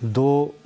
2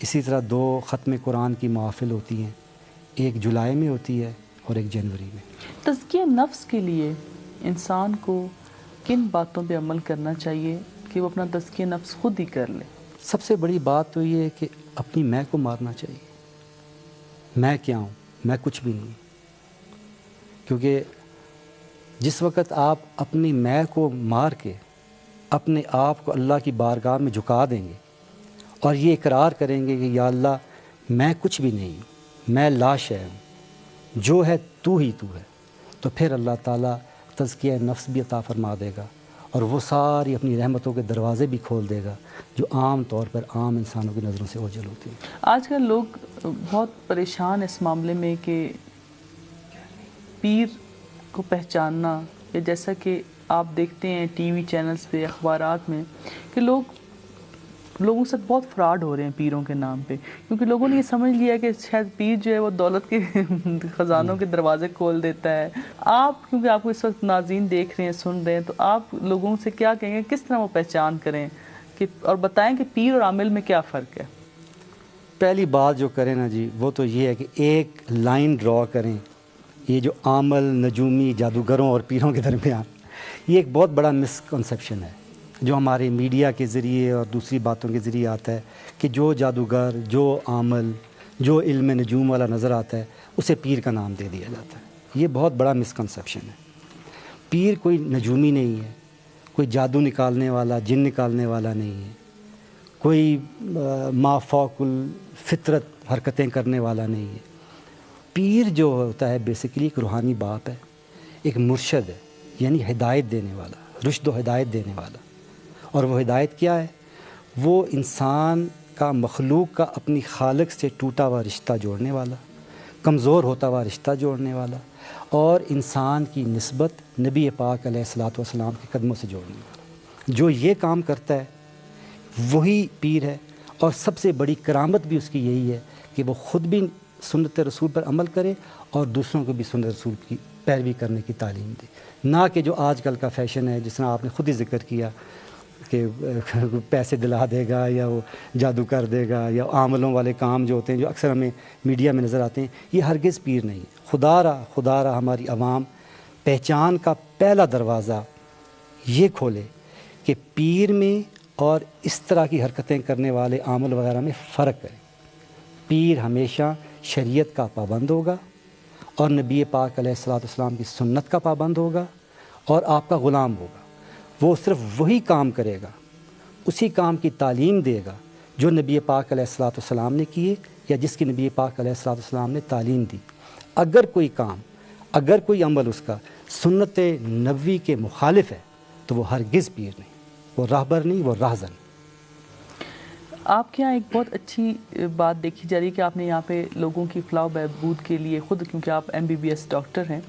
اسی طرح 2 ختم قرآن کی محافل ہوتی ہیں، ایک جولائی میں ہوتی ہے اور ایک جنوری میں۔ تزکیہ نفس کے لیے انسان کو کن باتوں پہ عمل کرنا چاہیے کہ وہ اپنا تزکیہ نفس خود ہی کر لے؟ سب سے بڑی بات تو یہ ہے کہ اپنی میں کو مارنا چاہیے۔ میں کیا ہوں؟ میں کچھ بھی نہیں، کیونکہ جس وقت آپ اپنی میں کو مار کے اپنے آپ کو اللہ کی بارگاہ میں جھکا دیں گے اور یہ اقرار کریں گے کہ یا اللہ میں کچھ بھی نہیں ہوں، میں لا شے ہوں، جو ہے تو ہی تو ہے، تو پھر اللہ تعالیٰ تزکیہ نفس بھی عطا فرما دے گا اور وہ ساری اپنی رحمتوں کے دروازے بھی کھول دے گا جو عام طور پر عام انسانوں کی نظروں سے اوجھل ہوتی ہیں۔ آج کل لوگ بہت پریشان اس معاملے میں کہ پیر کو پہچاننا، یا جیسا کہ آپ دیکھتے ہیں ٹی وی چینلز پہ، اخبارات میں، کہ لوگوں سے بہت فراڈ ہو رہے ہیں پیروں کے نام پہ، کیونکہ لوگوں نے یہ سمجھ لیا کہ شاید پیر جو ہے وہ دولت کے خزانوں کے دروازے کھول دیتا ہے۔ آپ کیونکہ آپ کو اس وقت ناظرین دیکھ رہے ہیں، سن رہے ہیں، تو آپ لوگوں سے کیا کہیں گے، کس طرح وہ پہچان کریں کہ اور بتائیں کہ پیر اور عامل میں کیا فرق ہے؟ پہلی بات جو کریں نا جی، وہ تو یہ ہے کہ ایک لائن ڈرا کریں، یہ جو عامل، نجومی، جادوگروں اور پیروں کے درمیان، یہ ایک بہت بڑا مسکنسیپشن ہے جو ہمارے میڈیا کے ذریعے اور دوسری باتوں کے ذریعے آتا ہے کہ جو جادوگر، جو عامل، جو علم نجوم والا نظر آتا ہے اسے پیر کا نام دے دیا جاتا ہے۔ یہ بہت بڑا مسکنسیپشن ہے۔ پیر کوئی نجومی نہیں ہے، کوئی جادو نکالنے والا، جن نکالنے والا نہیں ہے، کوئی ما فوق الفطرت حرکتیں کرنے والا نہیں ہے۔ پیر جو ہوتا ہے بیسیکلی ایک روحانی باپ ہے، ایک مرشد ہے، یعنی ہدایت دینے والا، رشد و ہدایت دینے والا۔ اور وہ ہدایت کیا ہے؟ وہ انسان کا، مخلوق کا اپنی خالق سے ٹوٹا ہوا رشتہ جوڑنے والا، کمزور ہوتا ہوا رشتہ جوڑنے والا، اور انسان کی نسبت نبی پاک علیہ الصلوۃ والسلام کے قدموں سے جوڑنے والا۔ جو یہ کام کرتا ہے وہی پیر ہے، اور سب سے بڑی کرامت بھی اس کی یہی ہے کہ وہ خود بھی سنت رسول پر عمل کرے اور دوسروں کو بھی سنت رسول کی پیروی کرنے کی تعلیم دے، نہ کہ جو آج کل کا فیشن ہے جس طرح آپ نے خود ہی ذکر کیا کہ پیسے دلا دے گا یا وہ جادو کر دے گا، یا عاملوں والے کام جو ہوتے ہیں جو اکثر ہمیں میڈیا میں نظر آتے ہیں، یہ ہرگز پیر نہیں ہے۔ خدا را ہماری عوام پہچان کا پہلا دروازہ یہ کھولے کہ پیر میں اور اس طرح کی حرکتیں کرنے والے عامل وغیرہ میں فرق ہے۔ پیر ہمیشہ شریعت کا پابند ہوگا اور نبی پاک علیہ الصلوۃ والسلام کی سنت کا پابند ہوگا اور آپ کا غلام ہوگا۔ وہ صرف وہی کام کرے گا، اسی کام کی تعلیم دے گا جو نبی پاک علیہ الصلوۃ والسلام نے کیے یا جس کی نبی پاک علیہ الصلوۃ والسلام نے تعلیم دی۔ اگر کوئی کام، اگر کوئی عمل اس کا سنت نبوی کے مخالف ہے تو وہ ہرگز پیر نہیں، وہ راہبر نہیں، وہ راہزن۔ آپ کے یہاں ایک بہت اچھی بات دیکھی جا رہی ہے کہ آپ نے یہاں پہ لوگوں کی فلاح و بہبود کے لیے خود، کیونکہ آپ MBBS ڈاکٹر ہیں،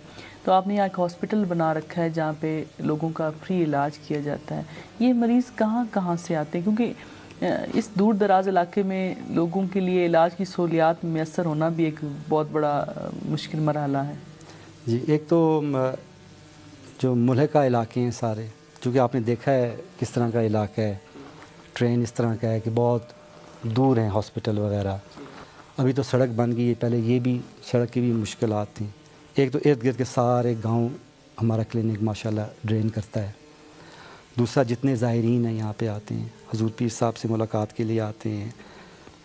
تو آپ نے یہاں ایک ہاسپٹل بنا رکھا ہے جہاں پہ لوگوں کا فری علاج کیا جاتا ہے۔ یہ مریض کہاں کہاں سے آتے ہیں؟ کیونکہ اس دور دراز علاقے میں لوگوں کے لیے علاج کی سہولیات میسر ہونا بھی ایک بہت بڑا مشکل مرحلہ ہے۔ جی، ایک تو جو ملحقہ علاقے ہیں سارے، چونکہ آپ نے دیکھا ہے کس طرح کا علاقہ ہے، ٹرین اس طرح کا ہے کہ بہت دور ہیں ہاسپٹل وغیرہ۔ ابھی تو سڑک بن گئی ہے، پہلے یہ بھی سڑک کی بھی مشکلات تھیں۔ ایک تو ارد گرد کے سارے گاؤں ہمارا کلینک ماشاءاللہ ڈرین کرتا ہے۔ دوسرا، جتنے زائرین ہیں یہاں پہ آتے ہیں، حضور پیر صاحب سے ملاقات کے لیے آتے ہیں،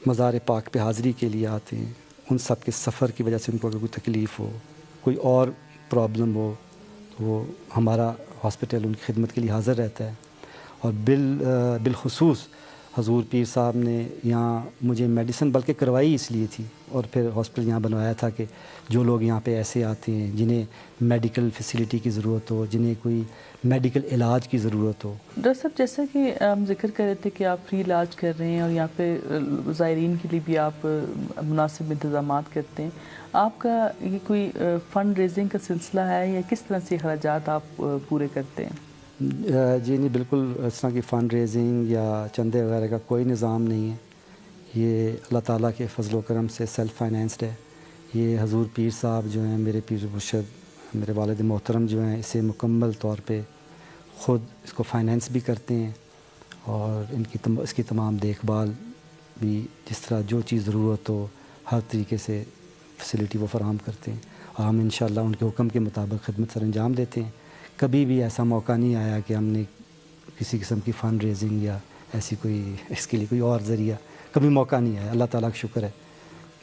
مزار پاک پہ حاضری کے لیے آتے ہیں، ان سب کے سفر کی وجہ سے ان کو اگر کوئی تکلیف ہو، کوئی اور پرابلم ہو، تو وہ ہمارا ہاسپٹل ان کی خدمت کے لیے حاضر رہتا ہے۔ اور بالخصوص حضور پیر صاحب نے یہاں مجھے میڈیسن بلکہ کروائی اس لیے تھی اور پھر ہاسپٹل یہاں بنوایا تھا کہ جو لوگ یہاں پہ ایسے آتے ہیں جنہیں میڈیکل فیسیلیٹی کی ضرورت ہو، جنہیں کوئی میڈیکل علاج کی ضرورت ہو۔ ڈاکٹر صاحب، جیسا کہ ہم ذکر کر رہے تھے کہ آپ فری علاج کر رہے ہیں اور یہاں پہ زائرین کے لیے بھی آپ مناسب انتظامات کرتے ہیں، آپ کا یہ کوئی فنڈ ریزنگ کا سلسلہ ہے یا کس طرح سے اخراجات آپ پورے کرتے ہیں؟ جی نہیں، بالکل اس طرح کی فنڈ ریزنگ یا چندے وغیرہ کا کوئی نظام نہیں ہے۔ یہ اللہ تعالیٰ کے فضل و کرم سے سیلف فائنینسڈ ہے۔ یہ حضور پیر صاحب جو ہیں، میرے پیر مرشد، میرے والد محترم جو ہیں، اسے مکمل طور پہ خود اس کو فائنینس بھی کرتے ہیں اور اس کی تمام دیکھ بھال بھی جس طرح جو چیز ضرورت ہو ہر طریقے سے فیسلٹی وہ فراہم کرتے ہیں، اور ہم انشاءاللہ ان کے حکم کے مطابق خدمت سر انجام دیتے ہیں۔ کبھی بھی ایسا موقع نہیں آیا کہ ہم نے کسی قسم کی فنڈ ریزنگ یا ایسی کوئی اس کے لیے کوئی اور ذریعہ کبھی موقع نہیں آیا۔ اللہ تعالیٰ کا شکر ہے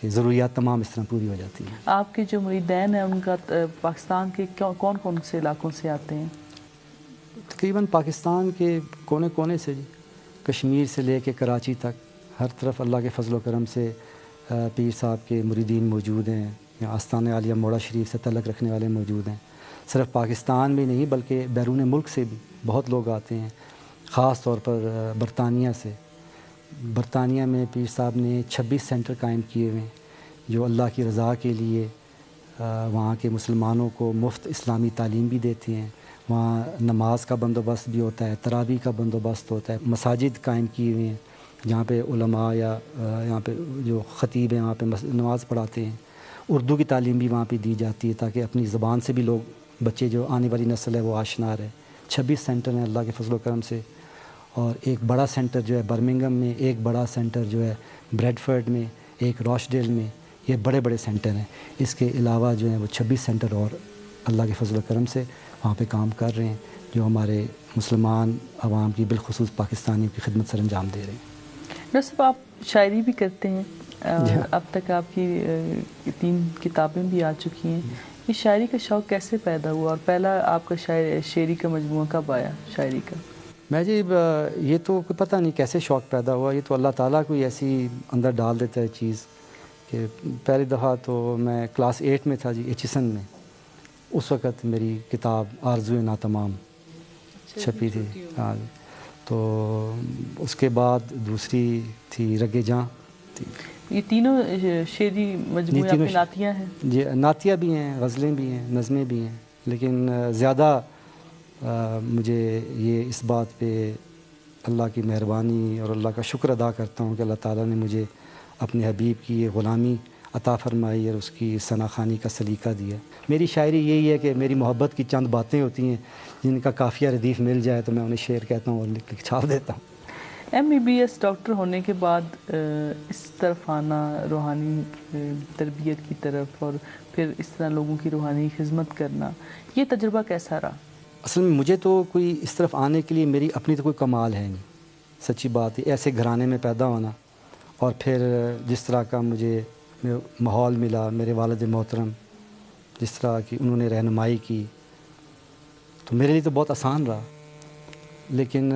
کہ ضروریات تمام اس طرح پوری ہو جاتی ہیں۔ آپ کے جو مریدین ہیں ان کا پاکستان کے کون کون سے علاقوں سے آتے ہیں؟ تقریباً پاکستان کے کونے کونے سے جی، کشمیر سے لے کے کراچی تک ہر طرف اللہ کے فضل و کرم سے پیر صاحب کے مریدین موجود ہیں، یا آستانہ عالیہ موڑا شریف سے تعلق رکھنے والے موجود ہیں۔ صرف پاکستان میں نہیں بلکہ بیرون ملک سے بھی بہت لوگ آتے ہیں، خاص طور پر برطانیہ سے۔ برطانیہ میں پیر صاحب نے 26 سینٹر قائم کیے ہوئے ہیں جو اللہ کی رضا کے لیے وہاں کے مسلمانوں کو مفت اسلامی تعلیم بھی دیتے ہیں۔ وہاں نماز کا بندوبست بھی ہوتا ہے، تراویح کا بندوبست ہوتا ہے، مساجد قائم کی ہوئی ہیں جہاں پہ علماء یا یہاں پہ جو خطیب ہیں وہاں پہ نماز پڑھاتے ہیں۔ اردو کی تعلیم بھی وہاں پہ دی جاتی ہے تاکہ اپنی زبان سے بھی لوگ بچے جو آنے والی نسل ہے وہ آشنا رہے۔ 26 سینٹر ہیں اللہ کے فضل و کرم سے، اور ایک بڑا سینٹر جو ہے برمنگم میں، ایک بڑا سینٹر جو ہے بریڈفرڈ میں، ایک راش ڈیل میں، یہ بڑے بڑے سینٹر ہیں۔ اس کے علاوہ جو ہیں وہ 26 سینٹر اور اللہ کے فضل و کرم سے وہاں پہ کام کر رہے ہیں جو ہمارے مسلمان عوام کی بالخصوص پاکستانیوں کی خدمت سر انجام دے رہے ہیں۔ ڈاکٹر صاحب آپ شاعری بھی کرتے ہیں، اب تک آپ کی 3 کتابیں بھی آ چکی ہیں۔ یہ شاعری کا شوق کیسے پیدا ہوا، اور پہلا آپ کا شعری کا مجموعہ کب آیا شاعری کا؟ میں جی یہ تو کوئی پتہ نہیں کیسے شوق پیدا ہوا، یہ تو اللہ تعالیٰ کوئی ایسی اندر ڈال دیتا ہے چیز کہ پہلی دفعہ تو میں کلاس 8 میں تھا جی، ایچسن میں، اس وقت میری کتاب آرزوئے ناتمام چھپی تھی۔ ہاں جی، تو اس کے بعد دوسری تھی رگ جاں تھی۔ یہ تینوں شعری مجموعے آپ کے نعتیہ ہیں؟ جی نعتیہ بھی ہیں، غزلیں بھی ہیں، نظمیں بھی ہیں، لیکن زیادہ مجھے یہ اس بات پہ اللہ کی مہربانی اور اللہ کا شکر ادا کرتا ہوں کہ اللہ تعالیٰ نے مجھے اپنے حبیب کی یہ غلامی عطا فرمائی اور اس کی ثنا خوانی کا سلیقہ دیا۔ میری شاعری یہی ہے کہ میری محبت کی چند باتیں ہوتی ہیں جن کا قافیہ ردیف مل جائے تو میں انہیں شعر کہتا ہوں اور لکھ کے چھاپ دیتا ہوں۔ MBBS ڈاکٹر ہونے کے بعد اس طرف آنا، روحانی تربیت کی طرف، اور پھر اس طرح لوگوں کی روحانی خدمت کرنا، یہ تجربہ کیسا رہا؟ اصل میں مجھے تو کوئی اس طرف آنے کے لیے میری اپنی تو کوئی کمال ہے نہیں، سچی بات ہے۔ ایسے گھرانے میں پیدا ہونا اور پھر جس طرح کا مجھے ماحول ملا، میرے والد محترم جس طرح کی انہوں نے رہنمائی کی، تو میرے لیے تو بہت آسان رہا۔ لیکن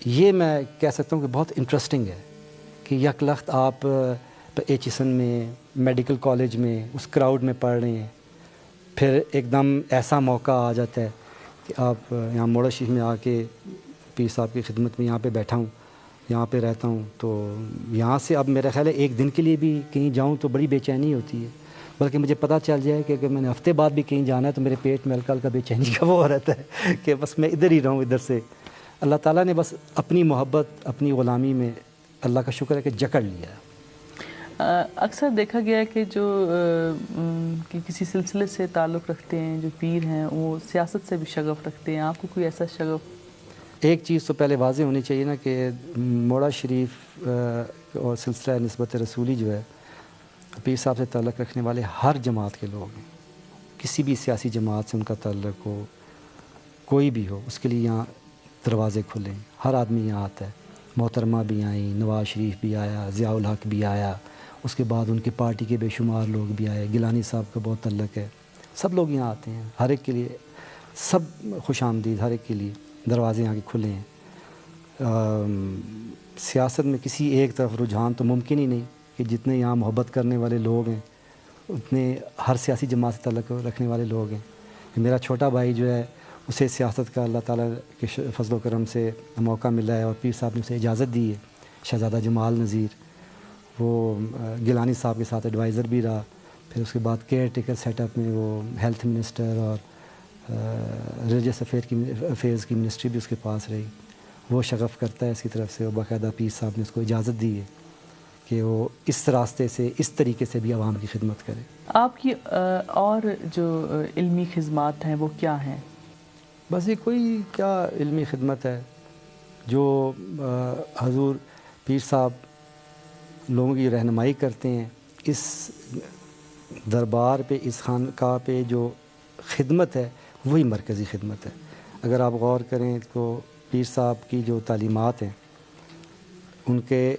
یہ میں کہہ سکتا ہوں کہ بہت انٹرسٹنگ ہے کہ یک لخت آپ ایچسن میں میڈیکل کالج میں اس کراؤڈ میں پڑھ رہے ہیں، پھر ایک دم ایسا موقع آ جاتا ہے کہ آپ یہاں موڑا شریف میں آ کے پیر صاحب کی خدمت میں یہاں پہ بیٹھا ہوں، یہاں پہ رہتا ہوں، تو یہاں سے اب میرا خیال ہے ایک دن کے لیے بھی کہیں جاؤں تو بڑی بے چینی ہوتی ہے، بلکہ مجھے پتہ چل جائے کہ اگر میں نے ہفتے بعد بھی کہیں جانا ہے تو میرے پیٹ میں ہلکا ہلکا بے چینی کا وہ رہتا ہے کہ بس میں ادھر ہی رہوں ادھر سے۔ اللہ تعالیٰ نے بس اپنی محبت اپنی غلامی میں اللہ کا شکر ہے کہ جکڑ لیا ہے۔ اکثر دیکھا گیا ہے کہ جو کسی سلسلے سے تعلق رکھتے ہیں، جو پیر ہیں، وہ سیاست سے بھی شغف رکھتے ہیں، آپ کو کوئی ایسا شغف؟ ایک چیز تو پہلے واضح ہونی چاہیے نا کہ موڑا شریف اور سلسلہ نسبت رسولی جو ہے پیر صاحب سے تعلق رکھنے والے ہر جماعت کے لوگ ہیں، کسی بھی سیاسی جماعت سے ان کا تعلق ہو، کوئی بھی ہو، اس کے لیے یہاں دروازے کھلے ہیں، ہر آدمی یہاں آتا ہے۔ محترمہ بھی آئیں، نواز شریف بھی آیا، ضیاء الحق بھی آیا، اس کے بعد ان کی پارٹی کے بے شمار لوگ بھی آئے، گیلانی صاحب کا بہت تعلق ہے، سب لوگ یہاں آتے ہیں، ہر ایک کے لیے سب خوش آمدید، ہر ایک کے لیے دروازے یہاں کے کھلے ہیں۔ سیاست میں کسی ایک طرف رجحان تو ممکن ہی نہیں کہ جتنے یہاں محبت کرنے والے لوگ ہیں اتنے ہر سیاسی جماعت سے تعلق رکھنے والے لوگ ہیں۔ میرا چھوٹا بھائی جو ہے اسے سیاست کا اللہ تعالیٰ کے فضل و کرم سے موقع ملا ہے اور پیر صاحب نے اسے اجازت دی ہے، شہزادہ جمال نذیر، وہ گیلانی صاحب کے ساتھ ایڈوائزر بھی رہا، پھر اس کے بعد کیئر ٹیکر سیٹ اپ میں وہ ہیلتھ منسٹر اور ریلیجس افیئرز کی منسٹری بھی اس کے پاس رہی۔ وہ شغف کرتا ہے اس کی طرف سے، اور باقاعدہ پیر صاحب نے اس کو اجازت دی ہے کہ وہ اس راستے سے اس طریقے سے بھی عوام کی خدمت کرے۔ آپ کی اور جو علمی خدمات ہیں وہ کیا ہیں؟ بس یہ کوئی کیا علمی خدمت ہے جو حضور پیر صاحب لوگوں کی رہنمائی کرتے ہیں، اس دربار پہ، اس خانقاہ پہ جو خدمت ہے وہی مرکزی خدمت ہے۔ اگر آپ غور کریں تو پیر صاحب کی جو تعلیمات ہیں، ان کے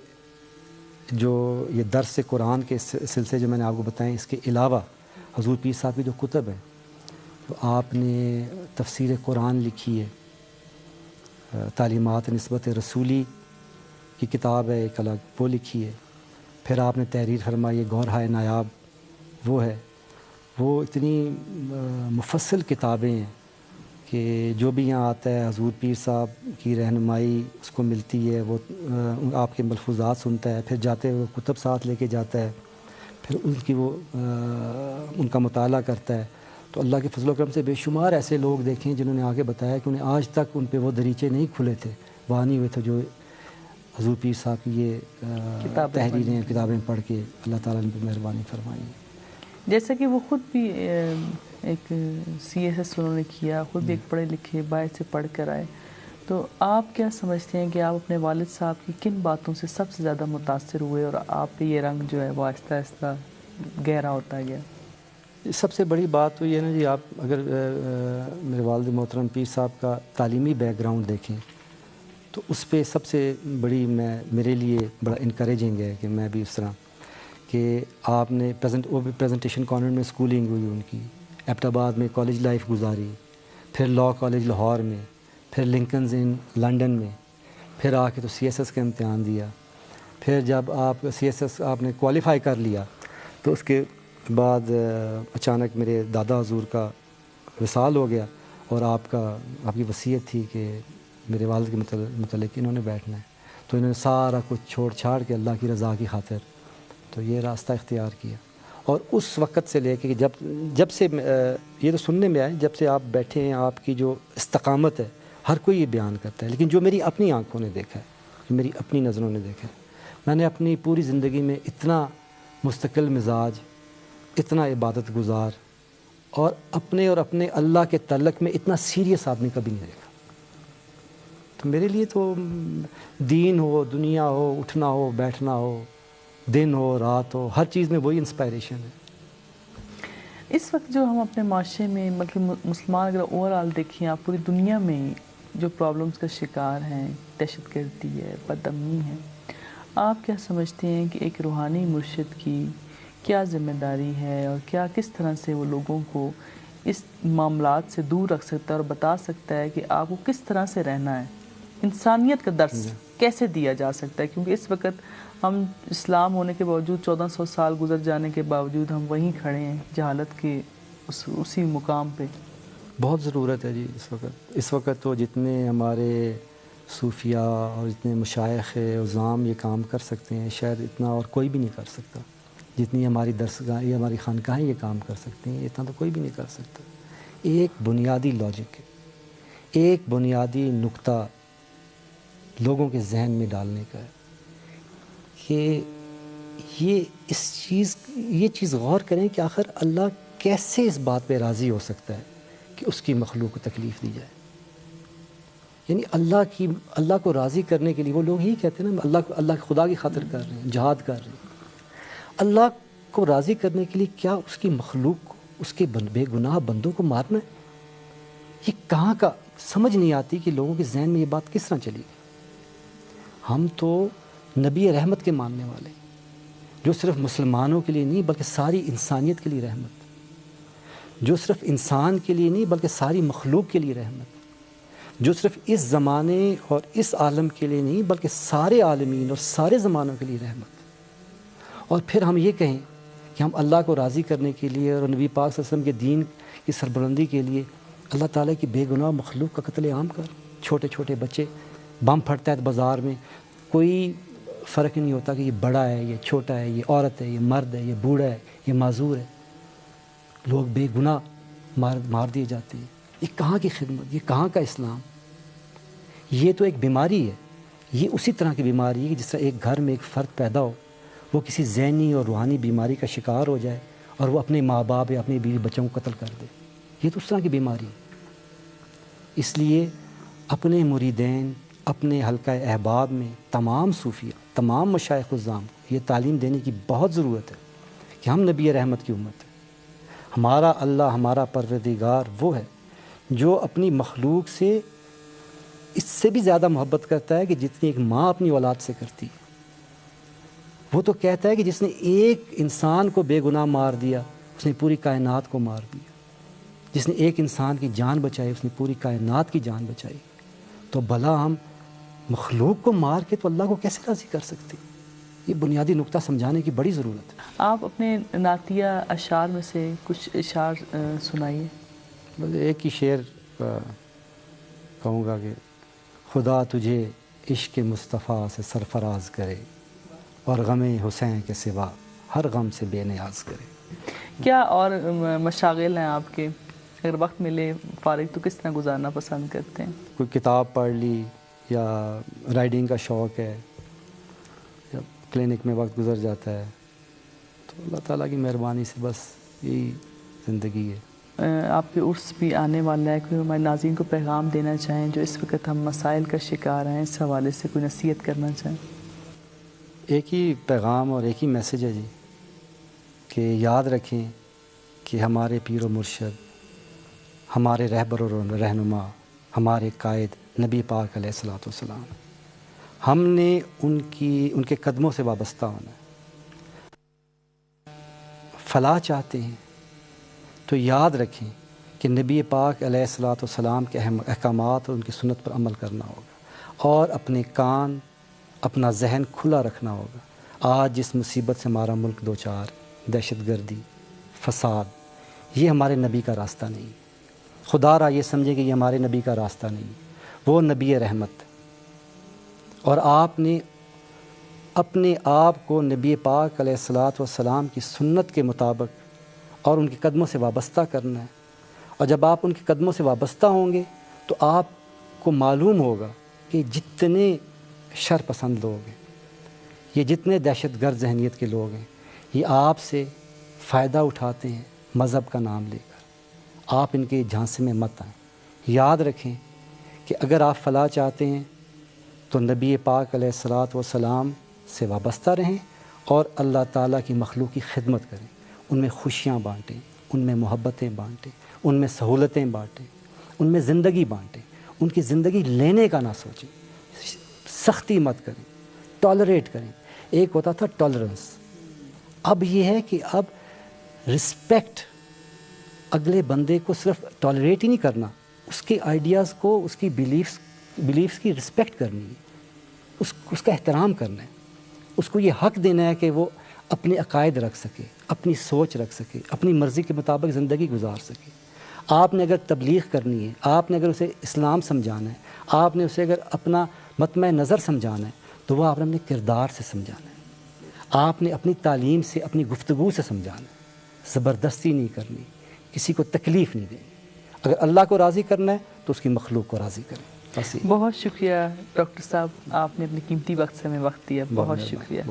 جو یہ درس قرآن کے سلسلے جو میں نے آپ کو بتائیں، اس کے علاوہ حضور پیر صاحب کی جو کتب ہیں، تو آپ نے تفسیر قرآن لکھی ہے، تعلیمات نسبت رسولی کی کتاب ہے ایک الگ، وہ لکھی ہے، پھر آپ نے تحریر فرمائی ہے گورہائے نایاب، وہ ہے، وہ اتنی مفصل کتابیں ہیں کہ جو بھی یہاں آتا ہے حضور پیر صاحب کی رہنمائی اس کو ملتی ہے، وہ آپ کے ملفوظات سنتا ہے، پھر جاتے ہوئے کتب ساتھ لے کے جاتا ہے، پھر ان کی وہ ان کا مطالعہ کرتا ہے۔ تو اللہ کے فضل و کرم سے بے شمار ایسے لوگ دیکھیں جنہوں نے آگے بتایا کہ انہیں آج تک ان پہ وہ دریچے نہیں کھلے تھے، وہاں ہوئے تھے جو حضور پیر صاحب کی یہ تحریریں کتابیں پڑھ کے اللہ تعالیٰ نے مہربانی فرمائی۔ جیسا کہ وہ خود بھی ایک CSS انہوں نے کیا، خود بھی ایک پڑھے لکھے باعث سے پڑھ کر آئے، تو آپ کیا سمجھتے ہیں کہ آپ اپنے والد صاحب کی کن باتوں سے سب سے زیادہ متاثر ہوئے اور آپ پہ یہ رنگ جو ہے وہ آہستہ آہستہ گہرا ہوتا گیا؟ سب سے بڑی بات تو یہ نا جی، آپ اگر میرے والد محترم پیر صاحب کا تعلیمی بیک گراؤنڈ دیکھیں تو اس پہ سب سے بڑی میرے لیے بڑا انکریجنگ ہے کہ میں بھی اس طرح کہ آپ نے وہ بھی پریزنٹیشن کانوینٹ میں اسکولنگ ہوئی ان کی، ایبٹ آباد میں کالج لائف گزاری، پھر لاء کالج لاہور میں، پھر لنکنز ان لنڈن میں، پھر آ کے تو CSS کا امتحان دیا، پھر جب آپ CSS آپ نے کوالیفائی کر لیا تو اس کے بعد اچانک میرے دادا حضور کا وصال ہو گیا، اور آپ کی وصیت تھی کہ میرے والد کے متعلق انہوں نے بیٹھنا ہے، تو انہوں نے سارا کچھ چھوڑ چھاڑ کے اللہ کی رضا کی خاطر تو یہ راستہ اختیار کیا۔ اور اس وقت سے لے کے جب سے یہ تو سننے میں آئے، جب سے آپ بیٹھے ہیں آپ کی جو استقامت ہے ہر کوئی یہ بیان کرتا ہے، لیکن جو میری اپنی آنکھوں نے دیکھا ہے، جو میری اپنی نظروں نے دیکھا ہے، میں نے اپنی پوری زندگی میں اتنا مستقل مزاج، اتنا عبادت گزار اور اپنے اللہ کے تعلق میں اتنا سیریس آدمی کبھی نہیں دیکھا۔ تو میرے لیے تو دین ہو، دنیا ہو، اٹھنا ہو، بیٹھنا ہو، دن ہو، رات ہو، ہر چیز میں وہی انسپائریشن ہے۔ اس وقت جو ہم اپنے معاشرے میں مطلب مسلمان اگر اوورآل دیکھیں، آپ پوری دنیا میں جو پرابلمس کا شکار ہیں، دہشت گردی ہے، بد امنی ہے، آپ کیا سمجھتے ہیں کہ ایک روحانی مرشد کی کیا ذمہ داری ہے اور کس طرح سے وہ لوگوں کو اس معاملات سے دور رکھ سکتا ہے اور بتا سکتا ہے کہ آپ کو کس طرح سے رہنا ہے؟ انسانیت کا درس کیسے دیا جا سکتا ہے؟ کیونکہ اس وقت ہم اسلام ہونے کے باوجود 1400 سال گزر جانے کے باوجود ہم وہیں کھڑے ہیں جہالت کے اسی مقام پہ۔ بہت ضرورت ہے جی اس وقت تو جتنے ہمارے صوفیاء اور جتنے مشائخ عظام یہ کام کر سکتے ہیں، شاید اتنا اور کوئی بھی نہیں کر سکتا۔ جتنی ہماری درسگاہیں یا ہماری خانقاہیں یہ کام کر سکتی ہیں، اتنا تو کوئی بھی نہیں کر سکتا۔ ایک بنیادی لاجک ہے، ایک بنیادی نقطہ لوگوں کے ذہن میں ڈالنے کا ہے کہ یہ چیز غور کریں کہ آخر اللہ کیسے اس بات پہ راضی ہو سکتا ہے کہ اس کی مخلوق کو تکلیف دی جائے۔ یعنی اللہ کو راضی کرنے کے لیے وہ لوگ یہی کہتے ہیں نا، اللہ خدا کی خاطر کر رہے ہیں، جہاد کر رہے ہیں۔ اللہ کو راضی کرنے کے لیے کیا اس کی مخلوق کو، اس کے بے گناہ بندوں کو مارنا ہے؟ یہ کہاں کا سمجھ نہیں آتی کہ لوگوں کے ذہن میں یہ بات کس طرح چلی گئی۔ ہم تو نبی رحمت کے ماننے والے ہیں، جو صرف مسلمانوں کے لیے نہیں بلکہ ساری انسانیت کے لیے رحمت، جو صرف انسان کے لیے نہیں بلکہ ساری مخلوق کے لیے رحمت، جو صرف اس زمانے اور اس عالم کے لیے نہیں بلکہ سارے عالمین اور سارے زمانوں کے لیے رحمت۔ اور پھر ہم یہ کہیں کہ ہم اللہ کو راضی کرنے کے لیے اور نبی پاک صلی اللہ علیہ وسلم کے دین کی سربلندی کے لیے اللہ تعالیٰ کی بے گناہ مخلوق کا قتل عام کر، چھوٹے چھوٹے بچے، بم پھٹتا ہے بازار میں، کوئی فرق نہیں ہوتا کہ یہ بڑا ہے، یہ چھوٹا ہے، یہ عورت ہے، یہ مرد ہے، یہ بوڑھا ہے، یہ معذور ہے، لوگ بے گناہ مار دیے جاتے ہیں۔ یہ کہاں کی خدمت، یہ کہاں کا اسلام؟ یہ تو ایک بیماری ہے، یہ اسی طرح کی بیماری ہے کہ جس طرح ایک گھر میں ایک فرد پیدا ہو، وہ کسی ذہنی اور روحانی بیماری کا شکار ہو جائے اور وہ اپنے ماں باپ یا اپنے بیوی بچوں کو قتل کر دے، یہ تو اس طرح کی بیماری ہے۔ اس لیے اپنے مریدین، اپنے حلقہ احباب میں تمام صوفیاء، تمام مشائخ الزام یہ تعلیم دینے کی بہت ضرورت ہے کہ ہم نبی رحمت کی امت ہیں. ہمارا اللہ، ہمارا پروردگار وہ ہے جو اپنی مخلوق سے اس سے بھی زیادہ محبت کرتا ہے کہ جتنی ایک ماں اپنی اولاد سے کرتی ہے. وہ تو کہتا ہے کہ جس نے ایک انسان کو بے گناہ مار دیا اس نے پوری کائنات کو مار دیا. جس نے ایک انسان کی جان بچائی اس نے پوری کائنات کی جان بچائی. تو بھلا ہم مخلوق کو مار کے تو اللہ کو کیسے راضی کر سکتے؟ یہ بنیادی نقطہ سمجھانے کی بڑی ضرورت ہے. آپ اپنے نعتیہ اشعار میں سے کچھ اشعار سنائیے. بس ایک ہی شعر کہوں گا کہ خدا تجھے عشق مصطفیٰ سے سرفراز کرے اور غم حسین کے سوا ہر غم سے بے نیاز کرے. کیا اور مشاغل ہیں آپ کے؟ اگر وقت ملے فارغ تو کس طرح گزارنا پسند کرتے ہیں؟ کوئی کتاب پڑھ لی یا رائڈنگ کا شوق ہے. جب کلینک میں وقت گزر جاتا ہے تو اللہ تعالیٰ کی مہربانی سے بس یہی زندگی ہے. آپ کے عرس بھی آنے والا ہے، کوئی ہمارے ناظرین کو پیغام دینا چاہیں جو اس وقت ہم مسائل کا شکار ہیں، اس حوالے سے کوئی نصیحت کرنا چاہیں؟ ایک ہی پیغام اور ایک ہی میسیج ہے جی، کہ یاد رکھیں کہ ہمارے پیر و مرشد، ہمارے رہبر و رہنما، ہمارے قائد نبی پاک علیہ الصلوۃ والسلام، ہم نے ان کے قدموں سے وابستہ ہونا ہے. فلاح چاہتے ہیں تو یاد رکھیں کہ نبی پاک علیہ الصلوۃ والسلام کے احکامات اور ان کی سنت پر عمل کرنا ہوگا اور اپنے کان، اپنا ذہن کھلا رکھنا ہوگا. آج جس مصیبت سے ہمارا ملک دوچار، دہشت گردی، فساد، یہ ہمارے نبی کا راستہ نہیں. خدا را یہ سمجھے کہ یہ ہمارے نبی کا راستہ نہیں. وہ نبی رحمت، اور آپ نے اپنے آپ کو نبی پاک علیہ الصلوۃ والسلام کی سنت کے مطابق اور ان کے قدموں سے وابستہ کرنا ہے. اور جب آپ ان کے قدموں سے وابستہ ہوں گے تو آپ کو معلوم ہوگا کہ جتنے شر پسند لوگ ہیں، یہ جتنے دہشت گرد ذہنیت کے لوگ ہیں، یہ آپ سے فائدہ اٹھاتے ہیں مذہب کا نام لے کر. آپ ان کے جھانسے میں مت آئیں. یاد رکھیں کہ اگر آپ فلاح چاہتے ہیں تو نبی پاک علیہ الصلوۃ والسلام سے وابستہ رہیں اور اللہ تعالیٰ کی مخلوق کی خدمت کریں. ان میں خوشیاں بانٹیں، ان میں محبتیں بانٹیں، ان میں سہولتیں بانٹیں، ان میں زندگی بانٹیں. ان کی زندگی لینے کا نہ سوچیں، سختی مت کریں، ٹالریٹ کریں. ایک ہوتا تھا ٹالرنس، اب یہ ہے کہ اب رسپیکٹ، اگلے بندے کو صرف ٹالریٹ ہی نہیں کرنا، اس کے آئیڈیاز کو، اس کی بیلیفس کی رسپیکٹ کرنی ہے، اس کا احترام کرنا ہے. اس کو یہ حق دینا ہے کہ وہ اپنے عقائد رکھ سکے، اپنی سوچ رکھ سکے، اپنی مرضی کے مطابق زندگی گزار سکے. آپ نے اگر تبلیغ کرنی ہے، آپ نے اگر اسے اسلام سمجھانا ہے، آپ نے اسے اگر اپنا مطمع نظر سمجھانا ہے تو وہ آپ نے اپنے کردار سے سمجھانا ہے. آپ نے اپنی تعلیم سے، اپنی گفتگو سے سمجھانا ہے. زبردستی نہیں کرنی، کسی کو تکلیف نہیں دینی. اگر اللہ کو راضی کرنا ہے تو اس کی مخلوق کو راضی کریں. بہت شکریہ ڈاکٹر صاحب، آپ نے اپنے قیمتی وقت سے ہمیں وقت دیا. بہت شکریہ.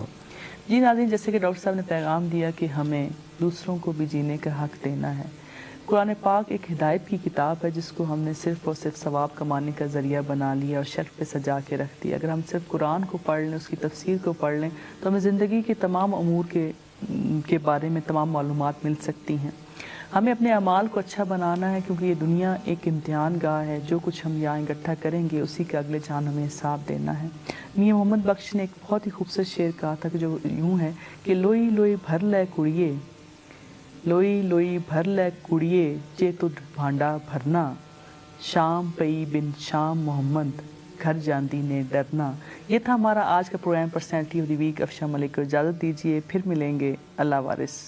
جی ناظرین، جیسے کہ ڈاکٹر صاحب نے پیغام دیا کہ ہمیں دوسروں کو بھی جینے کا حق دینا ہے. قرآن پاک ایک ہدایت کی کتاب ہے جس کو ہم نے صرف اور صرف ثواب کمانے کا ذریعہ بنا لیا اور شیلف پہ سجا کے رکھ دیا. اگر ہم صرف قرآن کو پڑھ لیں، اس کی تفسیر کو پڑھ لیں تو ہمیں زندگی کے تمام امور کے بارے میں تمام معلومات مل سکتی ہیں. ہمیں اپنے اعمال کو اچھا بنانا ہے کیونکہ یہ دنیا ایک امتحان گاہ ہے. جو کچھ ہم یہاں اکٹھا کریں گے اسی کا اگلے جان ہمیں حساب دینا ہے. میاں محمد بخش نے ایک بہت ہی خوبصورت شعر کہا تھا کہ جو یوں ہے کہ لوئی لوئی بھر لے کڑیے، لوئی لوئی بھر لے کڑیے، جے تجھ بھانڈا بھرنا، شام پئی بن شام محمد، گھر جاندی نے ڈرنا. یہ تھا ہمارا آج کا program personality of the week. Afshan Malik کو اجازت دیجیے، پھر ملیں گے. اللہ وارث.